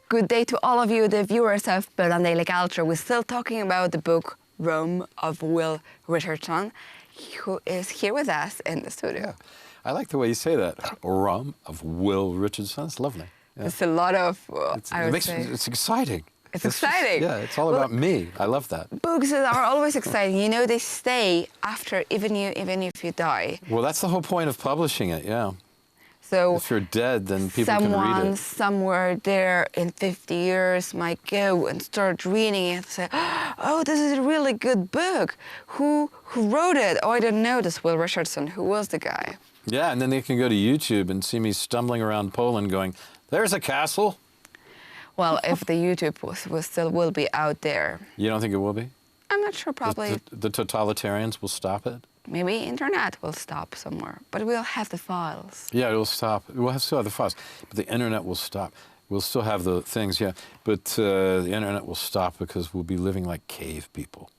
Good day to all of you, the viewers of Berlin Daily Culture. We're still talking about the book Rome of Will Richardson, who is here with us in the studio. Yeah. I like the way you say that. Rome of Will Richardson. It's lovely. Yeah. It's a lot of, it's exciting. It's exciting. Yeah, it's all about me. I love that. Books are always exciting. You know, they stay after even if you die. Well, that's the whole point of publishing it, yeah. So if you're dead, then people can read someone it. somewhere there in 50 years might go and start reading it and say, oh, this is a really good book. Who wrote it? Oh, I didn't know this, Will Richardson. Who was the guy? Yeah, and then they can go to YouTube and see me stumbling around Poland going, there's a castle. Well, if the YouTube will be out there. You don't think it will be? I'm not sure, probably. The totalitarians will stop it? Maybe internet will stop somewhere, but we'll have the still. Yeah, it will stop. We'll still have the files, but the internet will stop. We'll still have the things, yeah, but the internet will stop because we'll be living like cave people.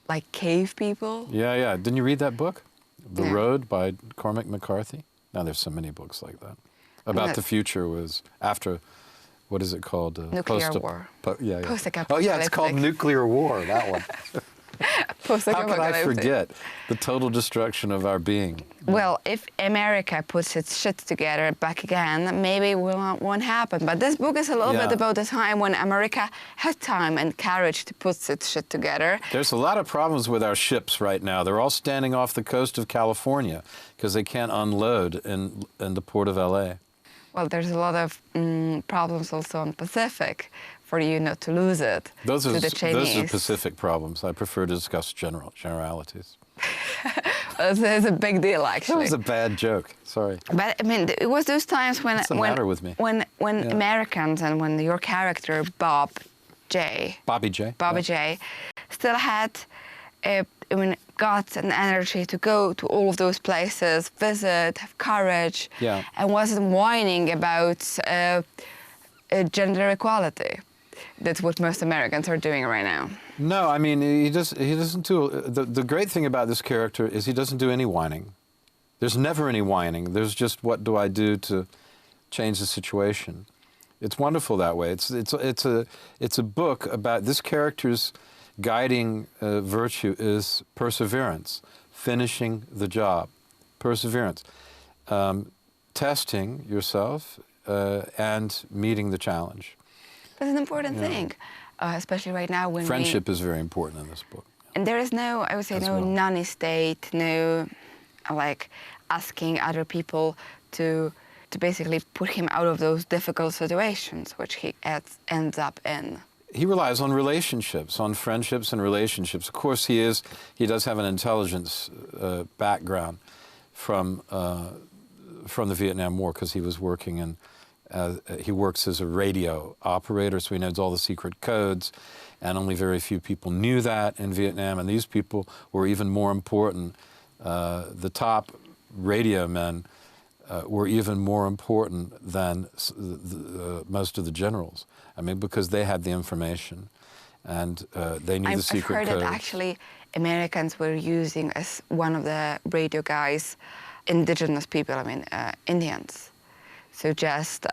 Like cave people? Yeah, yeah. Didn't you read that book? The Yeah. Road by Cormac McCarthy? Now, there's so many books like that. About the future was after, what is it called? Nuclear war. Yeah, yeah. Post-apocalyptic. Oh, yeah, it's called Nuclear War, that one. How could I forget the total destruction of our being? Well, if America puts its shit together back again, maybe it won't happen. But this book is a little bit about the time when America had time and courage to put its shit together. There's a lot of problems with our ships right now. They're all standing off the coast of California because they can't unload in the port of L.A. Well, there's a lot of problems also on Pacific for you not to lose it Those are Chinese. Pacific problems. I prefer to discuss generalities. It's a big deal, actually. That was a bad joke. Sorry. But I mean, it was those times when What's the matter with me? when Americans and when your character Bobby J, still had guts and energy to go to all of those places, visit, have courage, and wasn't whining about gender equality. That's what most Americans are doing right now. No, I mean, he doesn't do... The great thing about this character is he doesn't do any whining. There's never any whining. There's just, what do I do to change the situation? It's wonderful that way. It's a book about this character's guiding virtue is perseverance, finishing the job, perseverance, testing yourself and meeting the challenge. That's an important thing, especially right now when friendship is very important in this book. And there is no, I would say, nanny state, no, like, asking other people to basically put him out of those difficult situations, which he ends up in. He relies on relationships, on friendships and relationships. Of course, he does have an intelligence background from the Vietnam War because he was working in. He works as a radio operator, so he knows all the secret codes, and only very few people knew that in Vietnam, and these people were even more important. The top radio men were even more important than most of the generals. I mean, because they had the information, and they knew the secret codes. I've heard that actually Americans were using as one of the radio guys indigenous people, I mean, Indians. So just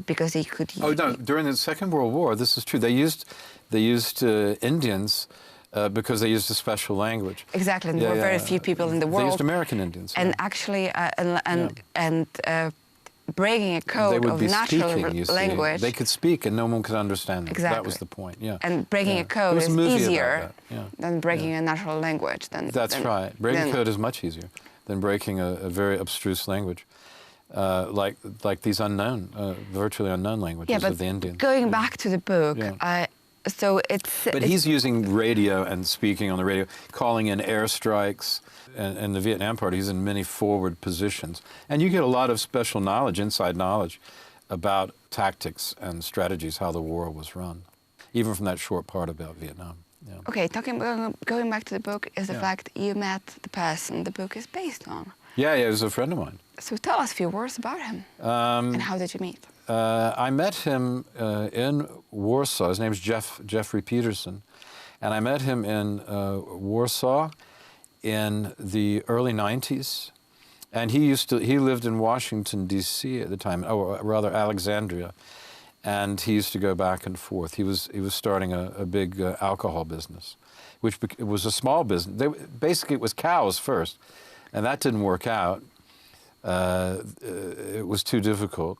because he could. Oh no! During the Second World War, this is true. They used Indians because they used a special language. Exactly, and there were very few people in the world. They used American Indians. And actually, breaking a code of natural language. They could speak, and no one could understand them. Exactly. That was the point. Yeah. And breaking a code is easier than breaking a natural language. That's right. Breaking code is much easier than breaking a very abstruse language. Like these unknown, virtually unknown languages of the Indians. Going back to the book, so it's... But he's using radio and speaking on the radio, calling in airstrikes. And the Vietnam part, he's in many forward positions. And you get a lot of special knowledge, inside knowledge, about tactics and strategies, how the war was run, even from that short part about Vietnam. Yeah. Okay, going back to the book is the fact you met the person the book is based on. Yeah, he was a friend of mine. So tell us a few words about him. And how did you meet? I met him in Warsaw. His name's Jeffrey Peterson. And I met him in Warsaw in the early 90s. And he lived in Washington, D.C. at the time, or rather Alexandria. and he used to go back and forth. He was starting a big alcohol business, which it was a small business. Basically, it was cows first, and that didn't work out. It was too difficult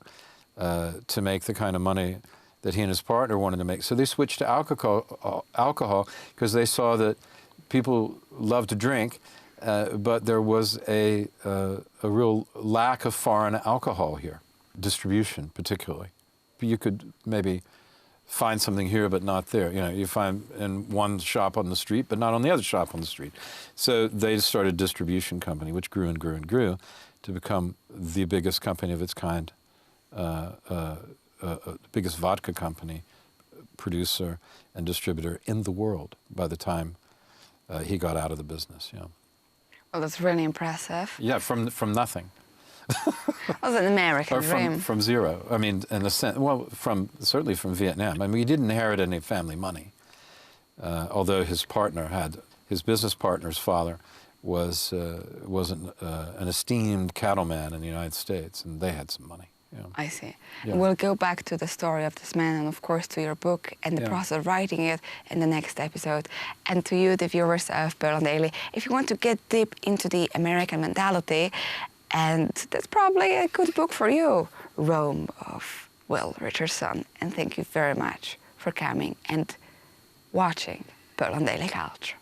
to make the kind of money that he and his partner wanted to make. So they switched to alcohol because they saw that people loved to drink, but there was a real lack of foreign alcohol here, distribution particularly. You could maybe find something here but not there. You know, you find in one shop on the street but not on the other shop on the street. So they started a distribution company, which grew and grew and grew to become the biggest company of its kind, biggest vodka company, producer and distributor in the world by the time he got out of the business. Yeah. Well, that's really impressive. Yeah, from nothing. It was an American dream. From zero. I mean, in a sense, well, certainly from Vietnam. I mean, he didn't inherit any family money, although his business partner's father was an esteemed cattleman in the United States, and they had some money. Yeah. I see. Yeah. We'll go back to the story of this man and, of course, to your book and the Yeah. process of writing it in the next episode. And to you, the viewers of Berlin Daily, if you want to get deep into the American mentality, and that's probably a good book for you, Rome of Will Richardson. And thank you very much for coming and watching Berlin Daily Culture.